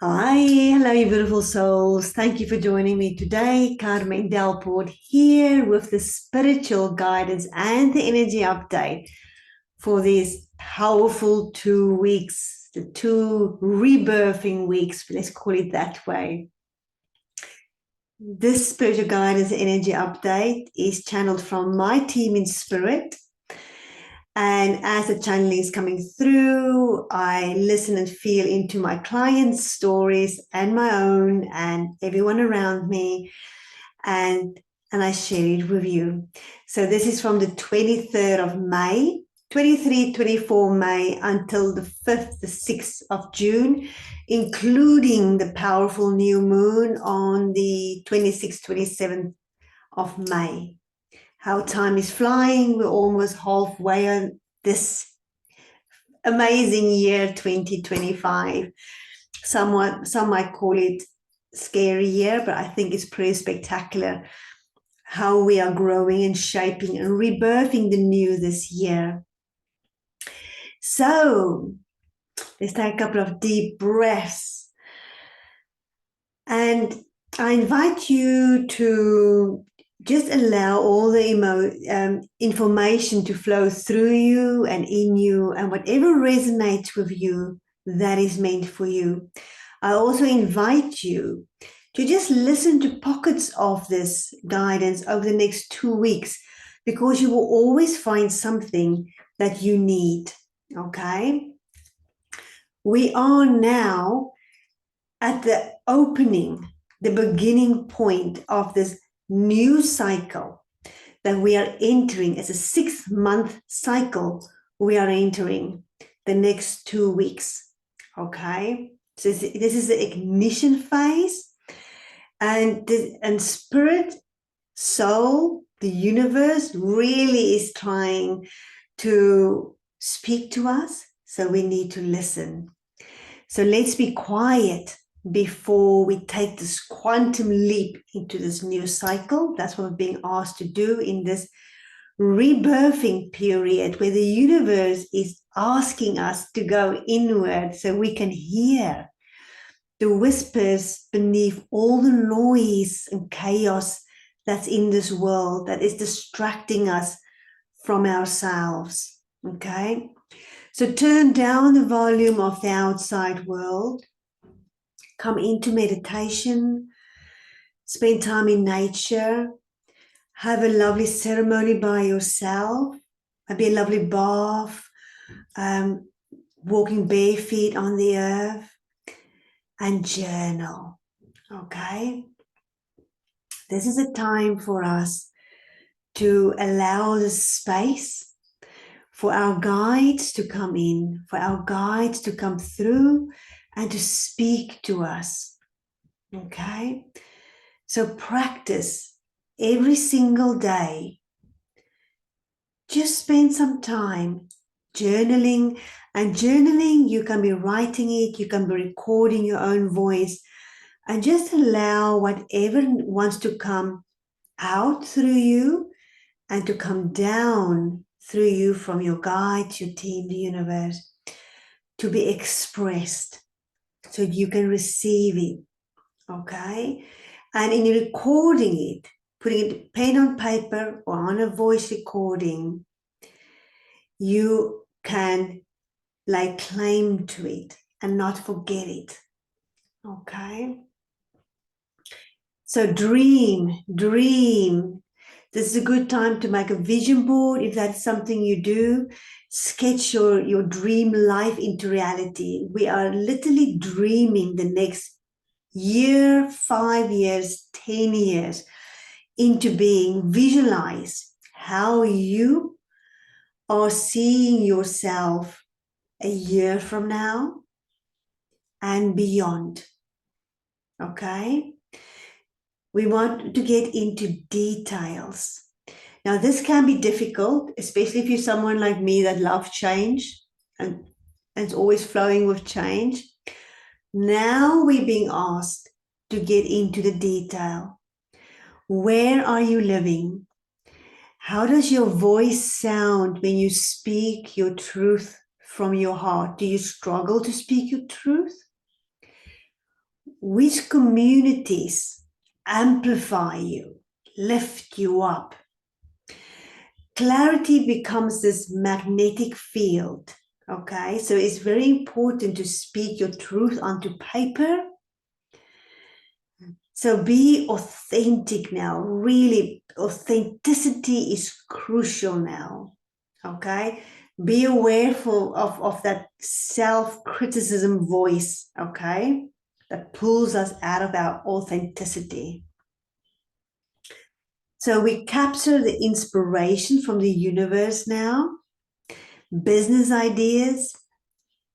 Hi, hello, you beautiful souls. Thank you for joining me today. Carmen Delport here with the spiritual guidance and the energy update for these powerful 2 weeks, the two rebirthing weeks, let's call it that way. This spiritual guidance energy update is channeled from my team in spirit. And as the channeling is coming through, I listen and feel into my clients' stories and my own and everyone around me, and I share it with you. So this is from the 23rd of May, 23, 24 May until the 5th, the 6th of June, including the powerful new moon on the 26th, 27th of May. How time is flying. We're almost halfway on this amazing year 2025. Some might call it scary year, but I think it's pretty spectacular how we are growing and shaping and rebirthing the new this year. So let's take a couple of deep breaths. And I invite you to just allow all the information to flow through you and in you, and whatever resonates with you, that is meant for you. I also invite you to just listen to pockets of this guidance over the next 2 weeks, because you will always find something that you need, okay? We are now at the opening, the beginning point of this new cycle that we are entering. As a 6-month cycle we are entering the next 2 weeks, okay? So this is the ignition phase, and spirit, soul, the universe really is trying to speak to us, so we need to listen. So let's be quiet before we take this quantum leap into this new cycle. That's what we're being asked to do in this rebirthing period, where the universe is asking us to go inward so we can hear the whispers beneath all the noise and chaos that's in this world that is distracting us from ourselves, okay? So turn down the volume of the outside world. Come into meditation, spend time in nature, have a lovely ceremony by yourself, maybe a lovely bath, walking bare feet on the earth, and journal, okay? This is a time for us to allow the space for our guides to come in, for our guides to come through and to speak to us, okay? So practice every single day. Just spend some time journaling, and journaling, you can be writing it, you can be recording your own voice, and just allow whatever wants to come out through you and to come down through you from your guides, your team, the universe, to be expressed so you can receive it, okay? And in recording it, putting it pen on paper or on a voice recording, you can lay claim to it and not forget it, okay? So dream. This is a good time to make a vision board if that's something you do. Sketch your dream life into reality. We are literally dreaming the next year, 5 years, 10 years into being. Visualize how you are seeing yourself a year from now and beyond, okay? We want to get into details. Now, this can be difficult, especially if you're someone like me that loves change and it's always flowing with change. Now we're being asked to get into the detail. Where are you living? How does your voice sound when you speak your truth from your heart? Do you struggle to speak your truth? which communities amplify you, lift you up. Clarity becomes this magnetic field. Okay, so it's very important to speak your truth onto paper. So be authentic now. Really, authenticity is crucial now. Okay, be aware of that self-criticism voice, okay, that pulls us out of our authenticity. So we capture the inspiration from the universe now, business ideas,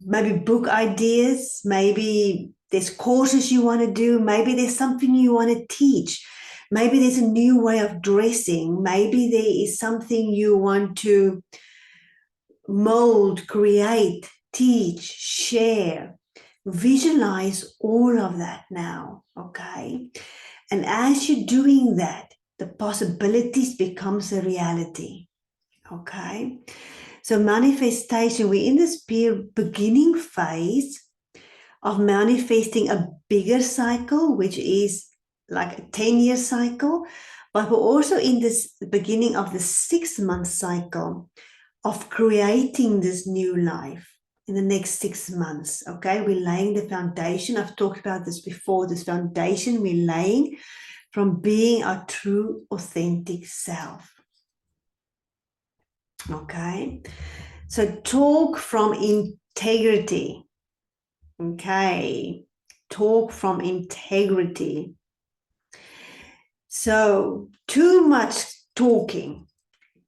maybe book ideas, maybe there's courses you want to do, maybe there's something you want to teach, maybe there's a new way of dressing, maybe there is something you want to mold, create, teach, share. Visualize all of that now, okay? And as you're doing that, the possibilities becomes a reality, okay? So manifestation, we're in this beginning phase of manifesting a bigger cycle, which is like a 10-year cycle, but we're also in this beginning of the 6-month cycle of creating this new life in the next 6 months, okay? We're laying the foundation. I've talked about this before, this foundation we're laying from being our true, authentic self, okay? So talk from integrity, okay? Talk from integrity. So too much talking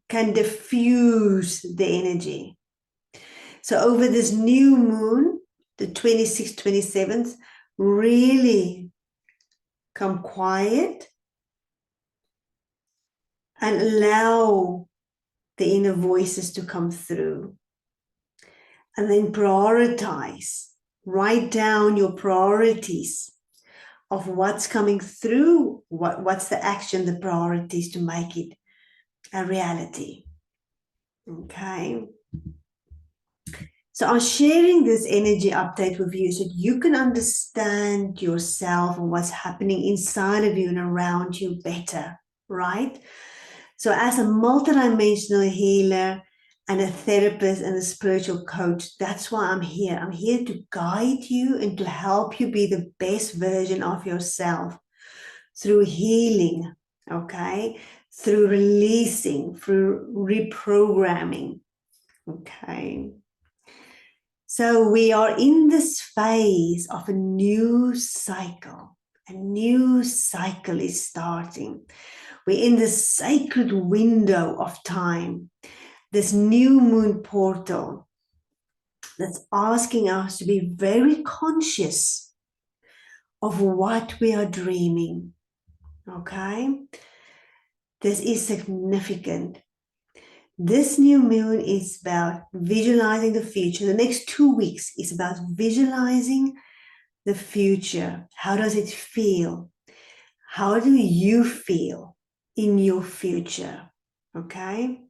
can diffuse the energy. So over this new moon, the 26th, 27th, really come quiet and allow the inner voices to come through. And then prioritize. Write down your priorities of what's coming through, what's the action, the priorities to make it a reality. Okay. So I'm sharing this energy update with you so you can understand yourself and what's happening inside of you and around you better, right? So as a multidimensional healer and a therapist and a spiritual coach, that's why I'm here. I'm here to guide you and to help you be the best version of yourself through healing, okay? Through releasing, through reprogramming, okay? So we are in this phase of a new cycle. A new cycle is starting. We're in this sacred window of time, this new moon portal that's asking us to be very conscious of what we are dreaming, okay? This is significant. This new moon is about visualizing the future. The next 2 weeks is about visualizing the future. How does it feel? How do you feel in your future? Okay?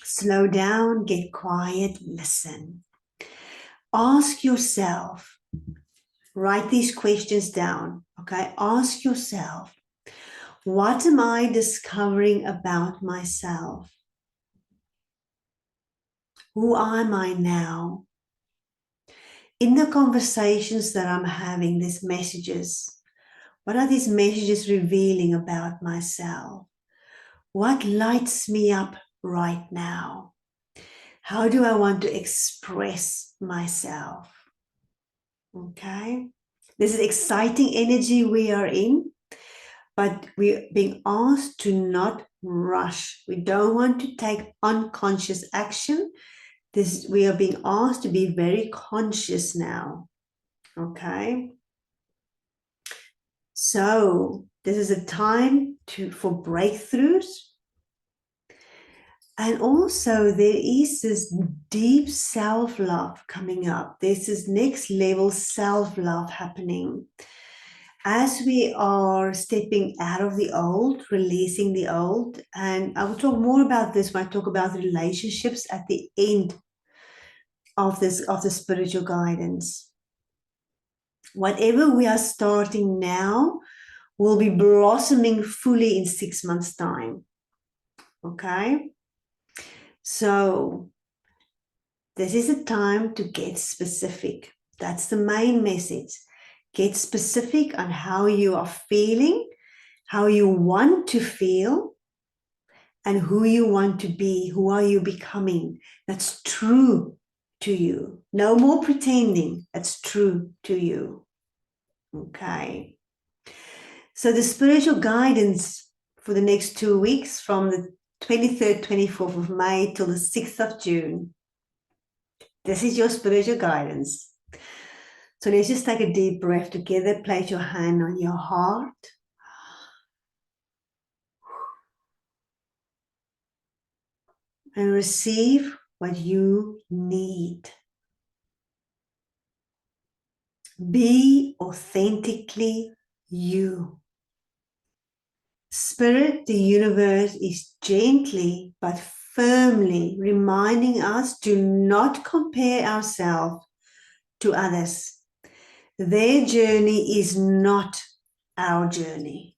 Slow down, get quiet, listen. Ask yourself, write these questions down. Okay? Ask yourself, what am I discovering about myself? Who am I now? In the conversations that I'm having, these messages, what are these messages revealing about myself? What lights me up right now? How do I want to express myself? Okay. This is exciting energy we are in, but we're being asked to not rush. We don't want to take unconscious action. We are being asked to be very conscious now. Okay. So this is a time for breakthroughs. And also there is this deep self-love coming up. There's this next level self-love happening. As we are stepping out of the old, releasing the old, and I will talk more about this when I talk about relationships at the end of the spiritual guidance. Whatever we are starting now will be blossoming fully in 6 months' time. Okay? So this is a time to get specific. That's the main message. Get specific on how you are feeling, how you want to feel, and who you want to be. Who are you becoming? That's true to you. No more pretending. That's true to you. Okay. So the spiritual guidance for the next 2 weeks, from the 23rd, 24th of May till the 6th of June. This is your spiritual guidance. So let's just take a deep breath together. Place your hand on your heart. And receive what you need. Be authentically you. Spirit, the universe is gently but firmly reminding us to not compare ourselves to others. Their journey is not our journey.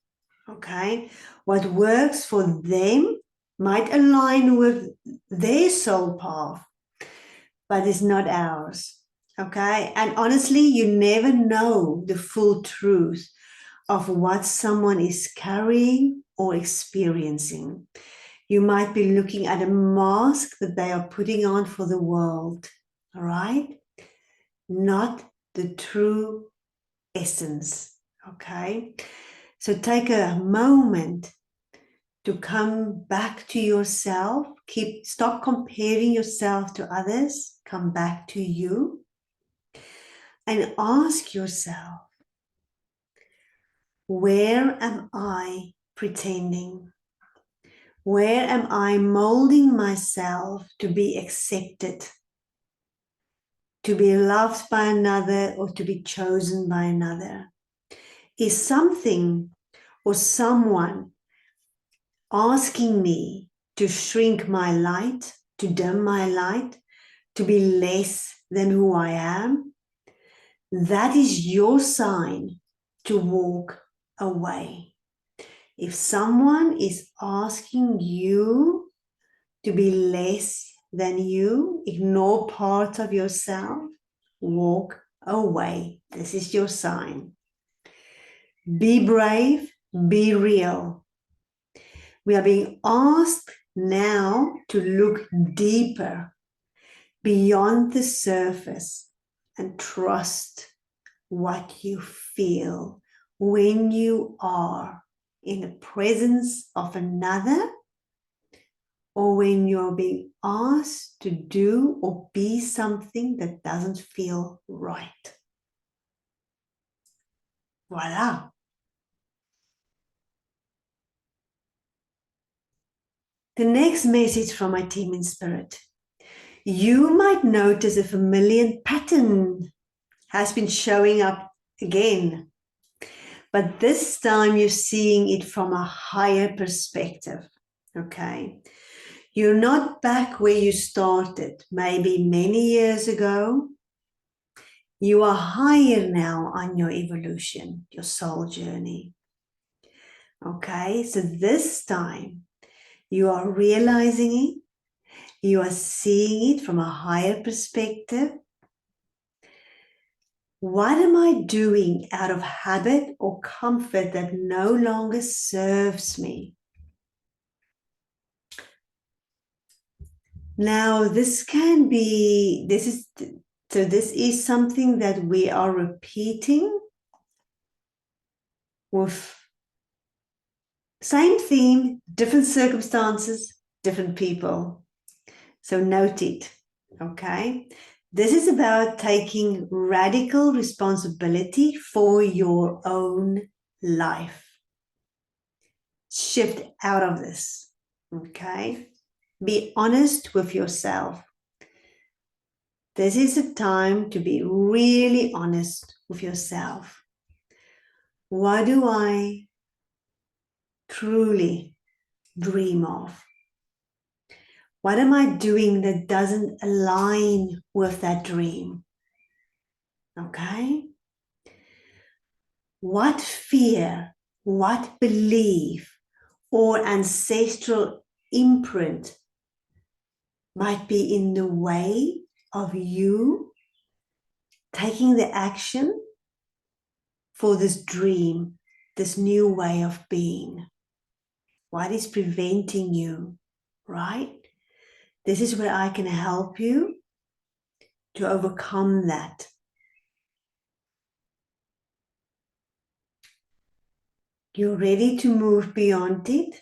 Okay? What works for them might align with their soul path, but it's not ours. Okay? And honestly, you never know the full truth of what someone is carrying or experiencing. You might be looking at a mask that they are putting on for the world. All right? Not the true essence. Okay? So take a moment to come back to yourself. Stop comparing yourself to others. Come back to you and ask yourself, where am I pretending? Where am I molding myself to be accepted, to be loved by another, or to be chosen by another? Is something or someone asking me to shrink my light, to dim my light, to be less than who I am? That is your sign to walk away. If someone is asking you to be less than you, ignore parts of yourself, walk away. This is your sign. Be brave, be real. We are being asked now to look deeper, beyond the surface, and trust what you feel when you are in the presence of another, or when you're being asked to do or be something that doesn't feel right. Voila. The next message from my team in spirit. You might notice a familiar pattern has been showing up again, but this time you're seeing it from a higher perspective. Okay. You're not back where you started, maybe many years ago. You are higher now on your evolution, your soul journey. Okay, so this time you are realizing it, you are seeing it from a higher perspective. What am I doing out of habit or comfort that no longer serves me? Now, this is something that we are repeating with same theme, different circumstances, different people. So note it, okay? This is about taking radical responsibility for your own life. Shift out of this, okay? Be honest with yourself. This is a time to be really honest with yourself. What do I truly dream of? What am I doing that doesn't align with that dream? Okay? What fear, what belief, or ancestral imprint might be in the way of you taking the action for this dream, this new way of being? What is preventing you, right? This is where I can help you to overcome that. You're ready to move beyond it.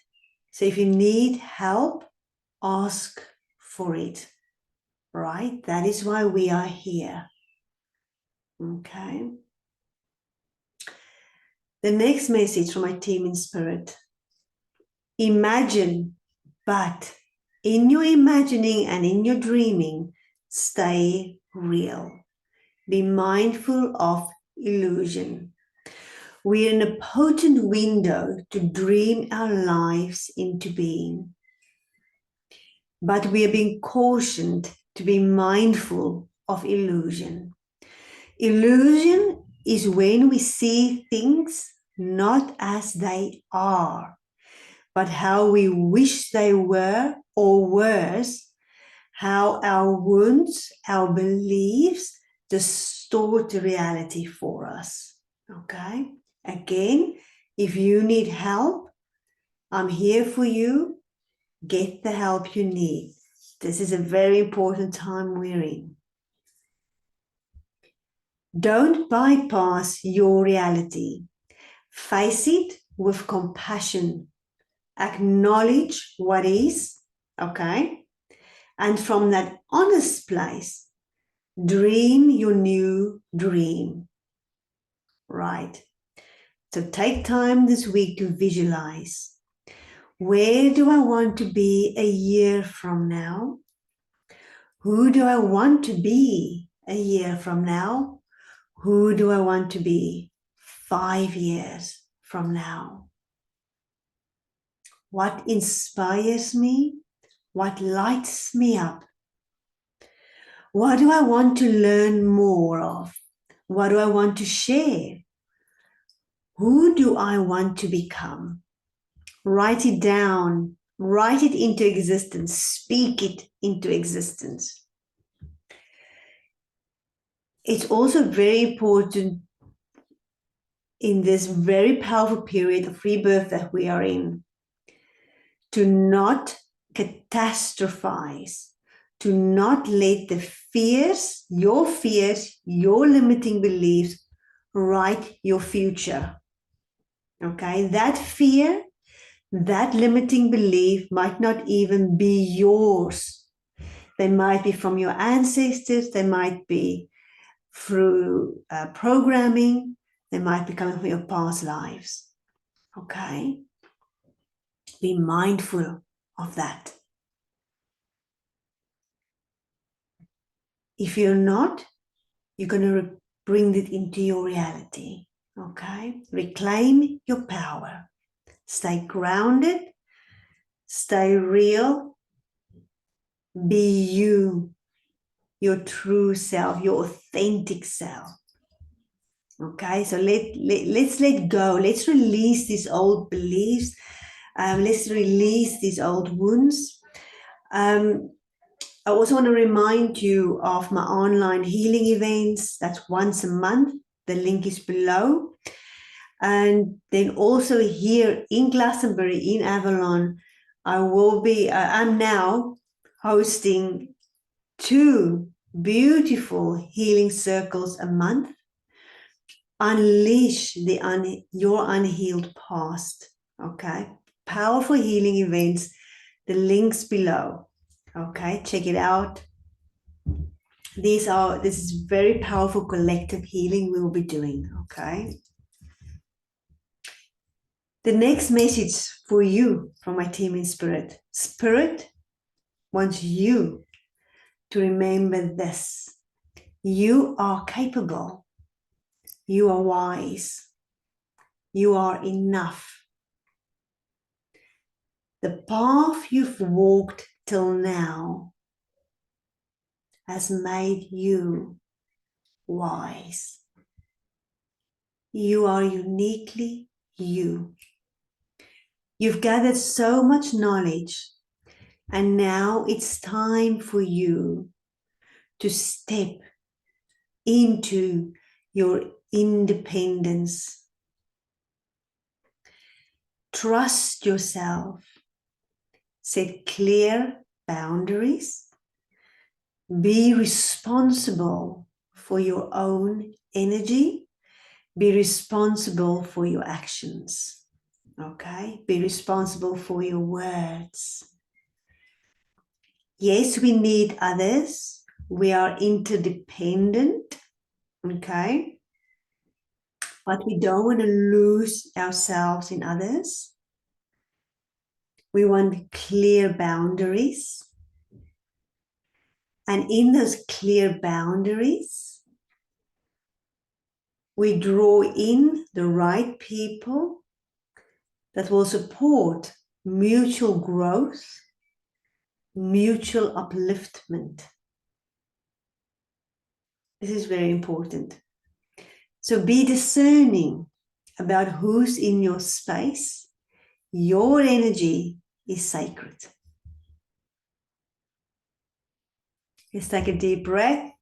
So if you need help, ask for it, right? That is why we are here. Okay. The next message from my team in spirit. Imagine, but in your imagining and in your dreaming, stay real. Be mindful of illusion. We're in a potent window to dream our lives into being. But we are being cautioned to be mindful of illusion. Illusion is when we see things not as they are, but how we wish they were, or worse, how our wounds, our beliefs distort the reality for us. Okay? Again, if you need help, I'm here for you. Get the help you need. This is a very important time we're in. Don't bypass your reality. Face it with compassion. Acknowledge what is, okay? And from that honest place, dream your new dream, right? So take time this week to visualize. Where do I want to be a year from now? Who do I want to be a year from now? Who do I want to be 5 years from now? What inspires me? What lights me up? What do I want to learn more of? What do I want to share? Who do I want to become? Write it down. Write it into existence. Speak it into existence. It's also very important in this very powerful period of rebirth that we are in to not catastrophize, to not let the fears, your limiting beliefs write your future. Okay, that fear, that limiting belief might not even be yours. They might be from your ancestors, they might be through programming, they might be coming from your past lives. Okay? Be mindful of that. If you're not, you're going to bring it into your reality. Okay? Reclaim your power. Stay grounded. Stay real. Be you, your true self, your authentic self. Okay, so let's let go. Let's release these old beliefs. Let's release these old wounds. I also want to remind you of my online healing events. That's once a month. The link is below. And then also here in Glastonbury, in Avalon, I'm now hosting 2 beautiful healing circles a month. Unleash your unhealed past. Okay, powerful healing events. The links below. Okay, check it out. This is very powerful collective healing we will be doing. Okay. The next message for you from my team in spirit. Spirit wants you to remember this. You are capable. You are wise. You are enough. The path you've walked till now has made you wise. You are uniquely you. You've gathered so much knowledge, and now it's time for you to step into your independence. Trust yourself. Set clear boundaries. Be responsible for your own energy. Be responsible for your actions. Okay? Be responsible for your words. Yes, we need others. We are interdependent. Okay? But we don't want to lose ourselves in others. We want clear boundaries. And in those clear boundaries, we draw in the right people that will support mutual growth, mutual upliftment. This is very important. So be discerning about who's in your space. Your energy is sacred. Let's take a deep breath.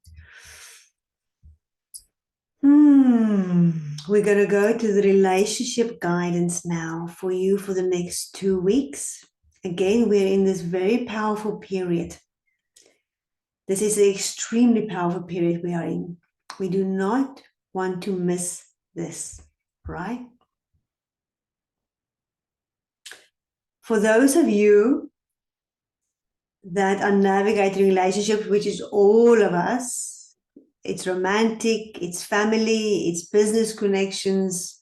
We're going to go to the relationship guidance now for you for the next 2 weeks. Again, we're in this very powerful period. This is an extremely powerful period we are in. We do not want to miss this, right? For those of you that are navigating relationships, which is all of us, it's romantic, it's family, it's business connections.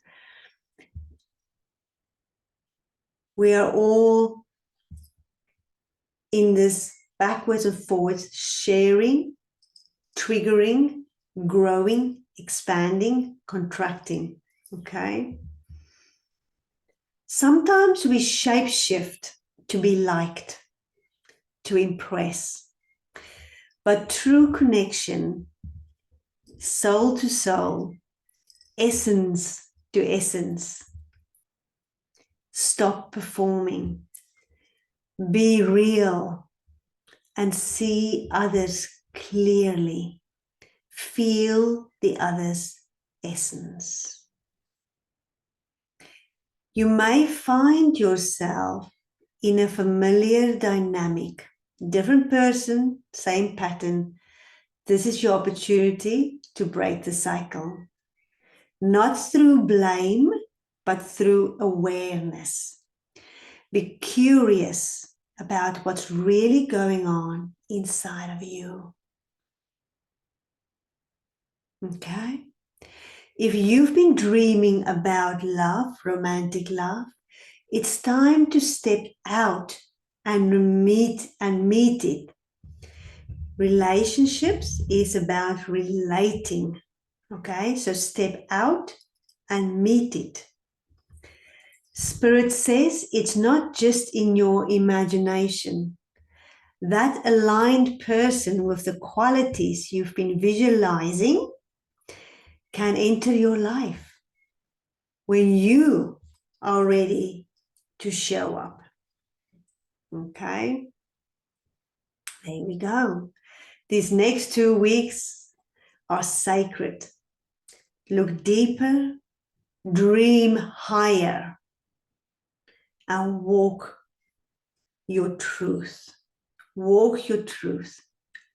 We are all in this backwards and forwards, sharing, triggering, growing, expanding, contracting, okay? Sometimes we shapeshift to be liked, to impress. But true connection, soul to soul, essence to essence. Stop performing. Be real and see others clearly. Feel the other's essence. You may find yourself in a familiar dynamic. Different person, same pattern. This is your opportunity to break the cycle. Not through blame, but through awareness. Be curious about what's really going on inside of you. Okay? If you've been dreaming about love, romantic love, it's time to step out and meet it. Relationships is about relating. Okay, so step out and meet it. Spirit says it's not just in your imagination. That aligned person with the qualities you've been visualizing can enter your life when you are ready to show up. Okay, there we go. These next 2 weeks are sacred. Look deeper, dream higher, and walk your truth. Walk your truth.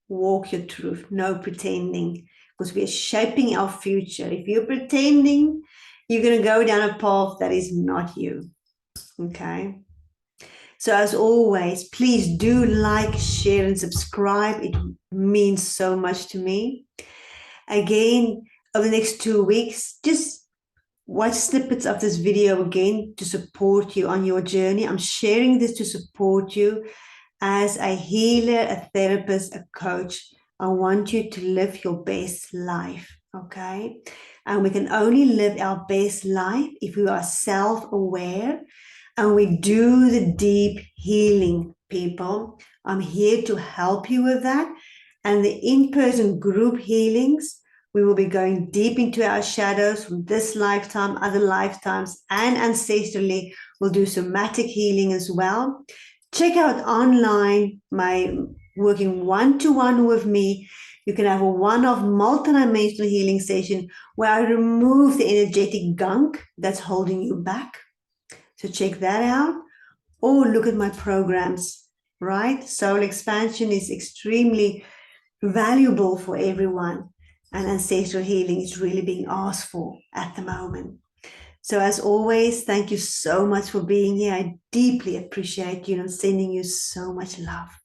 Walk your truth. No pretending, because we are shaping our future. If you're pretending, you're going to go down a path that is not you. Okay? So as always, please do like, share, and subscribe. It means so much to me. Again, over the next 2 weeks, just watch snippets of this video again to support you on your journey. I'm sharing this to support you as a healer, a therapist, a coach. I want you to live your best life, okay? And we can only live our best life if we are self-aware and we do the deep healing, people. I'm here to help you with that. And the in-person group healings We will be going deep into our shadows from this lifetime, other lifetimes, and ancestrally. We'll do somatic healing as well. Check out online my working one-to-one with me. You can have a one-off multidimensional healing session where I remove the energetic gunk that's holding you back. So check that out. Or look at my programs, right? Soul expansion is extremely valuable for everyone. And ancestral healing is really being asked for at the moment. So as always, thank you so much for being here. I deeply appreciate you and sending you so much love.